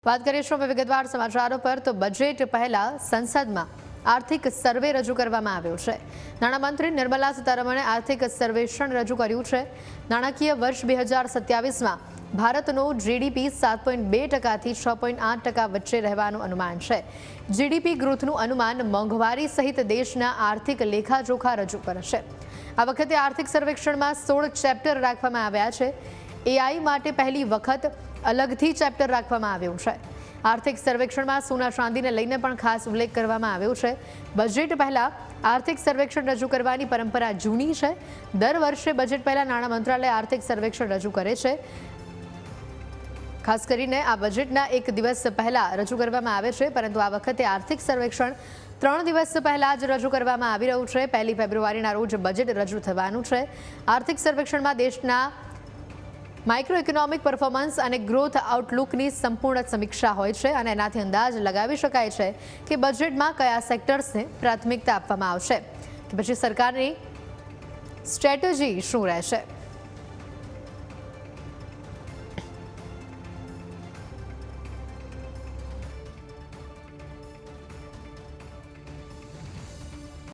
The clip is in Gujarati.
વાત કરીશું હવે વિગતવાર સમાચારો પર તો બજેટ પહેલા સંસદમાં આર્થિક સર્વે રજૂ કરવામાં આવ્યો છે। નાણામંત્રી નિર્મલા સીતારમણે આર્થિક સર્વેક્ષણ રજૂ કર્યું છે। નાણાકીય વર્ષ 2027માં ભારતનો જીડીપી 7.2% થી 6.8% વચ્ચે રહેવાનું અનુમાન છે। જીડીપી ગ્રોથનું અનુમાન મોંઘવારી સહિત દેશના આર્થિક લેખાજોખા રજૂ કરશે। આ વખતે આર્થિક સર્વેક્ષણમાં 16 ચેપ્ટર રાખવામાં આવ્યા છે। એઆઈ માટે પહેલી વખત અલગથી ચેપ્ટર રાખવામાં આવ્યું છે। આર્થિક સર્વેક્ષણમાં સોના ચાંદીને લઈને પણ ખાસ ઉલ્લેખ કરવામાં આવ્યો છે। બજેટ પહેલા આર્થિક સર્વેક્ષણ રજૂ કરવાની પરંપરા જૂની છે। દર વર્ષે બજેટ પહેલા નાણાં મંત્રાલય આર્થિક સર્વેક્ષણ રજૂ કરે છે। ખાસ કરીને આ બજેટના એક દિવસ પહેલા રજૂ કરવામાં આવે છે, પરંતુ આ વખતે આર્થિક સર્વેક્ષણ 3 દિવસ પહેલા જ રજૂ કરવામાં આવી રહ્યું છે। 1 ફેબ્રુઆરીના રોજ બજેટ રજૂ થવાનું છે। આર્થિક સર્વેક્ષણમાં દેશના માઇક્રો ઇકોનોમિક પરફોર્મન્સ અને ગ્રોથ આઉટલુકની સંપૂર્ણ સમીક્ષા હોય છે અને એનાથી અંદાજ લગાવી શકાય છે કે બજેટમાં કયા સેક્ટર્સને પ્રાથમિકતા આપવામાં આવશે કે પછી સરકારની સ્ટ્રેટેજી શું રહેશે।